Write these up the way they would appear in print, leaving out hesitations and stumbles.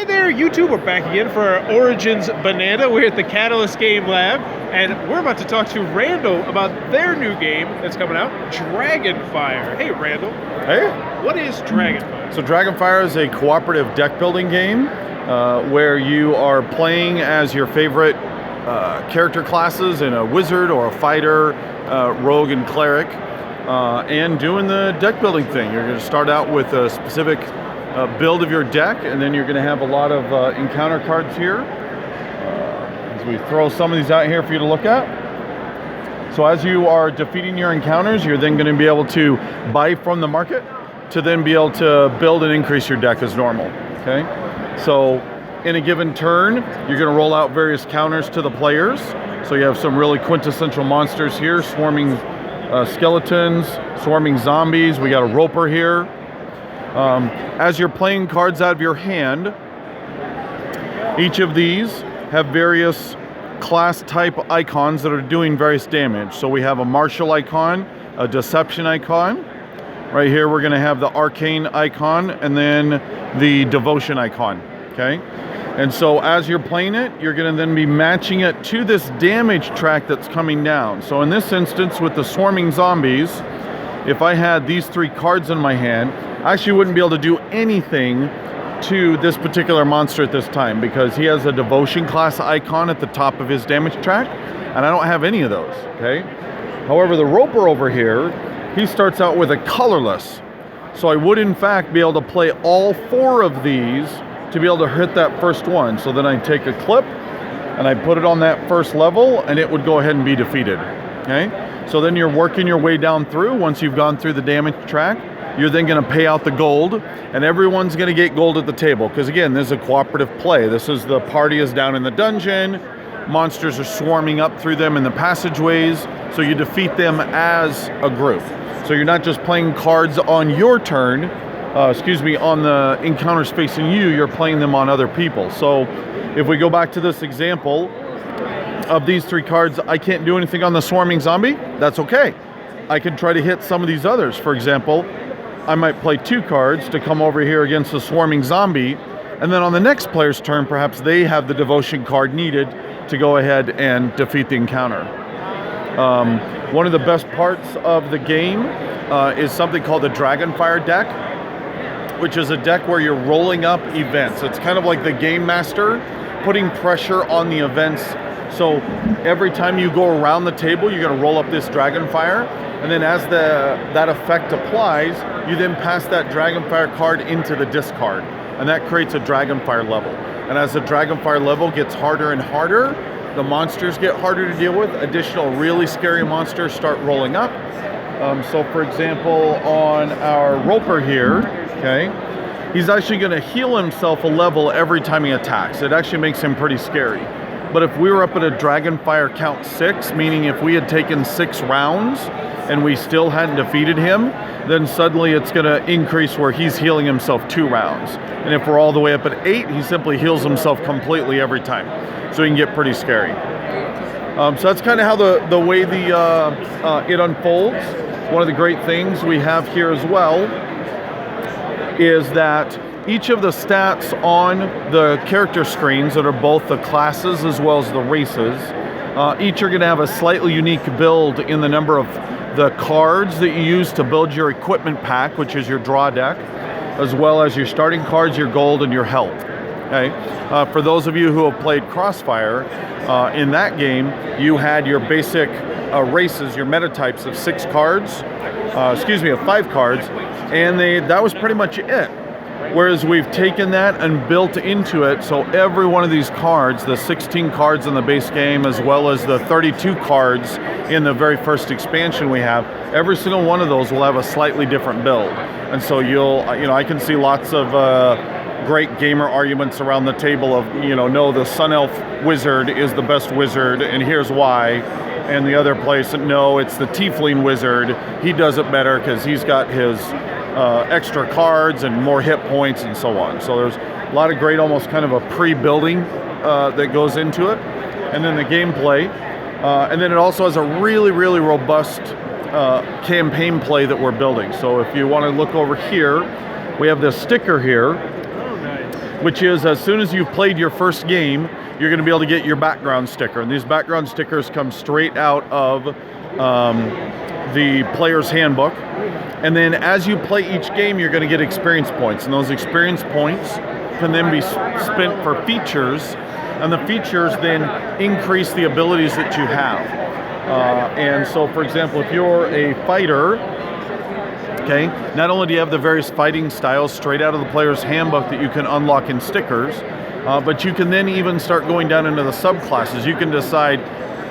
there, YouTube. We're back again for our Origins Bonanza. We're at the Catalyst Game Lab, and we're about to talk to Randall about their new game that's coming out, Dragonfire. Hey, Randall. Hey. What is Dragonfire? So Dragonfire is a cooperative deck building game where you are playing as your favorite character classes in a wizard or a fighter, rogue and cleric, and doing the deck building thing. You're going to start out with a specific build of your deck, and then you're going to have a lot of encounter cards here. As we throw some of these out here for you to look at. So as you are defeating your encounters, you're then going to be able to buy from the market to then be able to build and increase your deck as normal. Okay, so in a given turn, you're going to roll out various counters to the players. So you have some really quintessential monsters here: swarming skeletons, swarming zombies. We got a roper here. As you're playing cards out of your hand, each of these have various class type icons that are doing various damage. So we have a martial icon, a deception icon. Right here we're going to have the arcane icon, and then the devotion icon. Okay, and so as you're playing it, you're going to then be matching it to this damage track that's coming down. So in this instance, with the swarming zombies, if I had these three cards in my hand, I actually wouldn't be able to do anything to this particular monster at this time because he has a devotion class icon at the top of his damage track, and I don't have any of those. Okay. However, the roper over here, he starts out with a colorless. So I would in fact be able to play all four of these to be able to hit that first one. So then I take a clip and I put it on that first level, and it would go ahead and be defeated. Okay. So then you're working your way down through. Once you've gone through the damage track, you're then going to pay out the gold, and everyone's going to get gold at the table. Because again, this is a cooperative play. This is the party is down in the dungeon. Monsters are swarming up through them in the passageways. So you defeat them as a group. So you're not just playing cards on your turn, on the encounters facing you, you're playing them on other people. So if we go back to this example of these three cards, I can't do anything on the swarming zombie. That's okay. I can try to hit some of these others. For example, I might play two cards to come over here against the swarming zombie, and then on the next player's turn, perhaps they have the devotion card needed to go ahead and defeat the encounter. One of the best parts of the game is something called the Dragonfire deck, which is a deck where you're rolling up events. It's kind of like the game master putting pressure on the events. So every time you go around the table, you're going to roll up this Dragonfire, and then as that effect applies, you then pass that Dragonfire card into the discard, and that creates a Dragonfire level. And as the Dragonfire level gets harder and harder, the monsters get harder to deal with. Additional really scary monsters start rolling up. So for example, on our roper here, okay, he's actually going to heal himself a level every time he attacks. It actually makes him pretty scary. But if we were up at a Dragonfire count 6, meaning if we had taken 6 rounds and we still hadn't defeated him, then suddenly it's going to increase where he's healing himself 2 rounds. And if we're all the way up at 8, he simply heals himself completely every time. So he can get pretty scary. So that's kind of how the way it unfolds. One of the great things we have here as well is that each of the stats on the character screens that are both the classes as well as the races, each are going to have a slightly unique build in the number of the cards that you use to build your equipment pack, which is your draw deck, as well as your starting cards, your gold, and your health. Okay. For those of you who have played Crossfire, in that game, you had your basic races, your meta types of 5 cards, and that was pretty much it. Whereas we've taken that and built into it, so every one of these cards, the 16 cards in the base game, as well as the 32 cards in the very first expansion we have, every single one of those will have a slightly different build. And so I can see lots of great gamer arguments around the table of, no, the Sun Elf wizard is the best wizard, and here's why. And the other place, no, it's the Tiefling wizard. He does it better because he's got his extra cards and more hit points and so on. So there's a lot of great, almost kind of a pre-building that goes into it. And then the gameplay. And then it also has a really, really robust campaign play that we're building. So if you want to look over here, we have this sticker here. which is as soon as you've played your first game, you're going to be able to get your background sticker. And these background stickers come straight out of the player's handbook. And then as you play each game, you're going to get experience points. And those experience points can then be spent for features. And the features then increase the abilities that you have. And so, for example, if you're a fighter, okay, not only do you have the various fighting styles straight out of the player's handbook that you can unlock in stickers, but you can then even start going down into the subclasses. You can decide,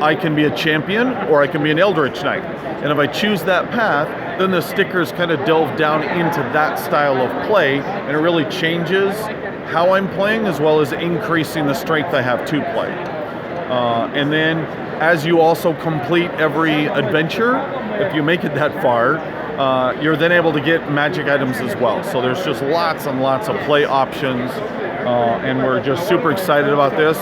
I can be a champion or I can be an Eldritch Knight. And if I choose that path, then the stickers kind of delve down into that style of play, and it really changes how I'm playing as well as increasing the strength I have to play. And then as you also complete every adventure, if you make it that far, you're then able to get magic items as well. So there's just lots and lots of play options, and we're just super excited about this.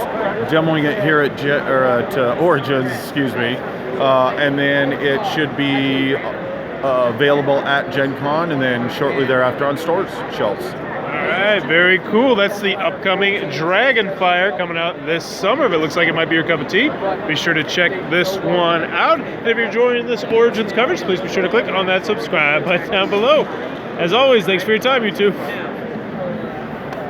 Demoing it here at Origins, excuse me, and then it should be available at Gen Con and then shortly thereafter on stores shelves. All right, very cool. That's the upcoming Dragonfire coming out this summer. If it looks like it might be your cup of tea, be sure to check this one out. And if you're enjoying this Origins coverage, please be sure to click on that subscribe button down below. As always, thanks for your time, you two.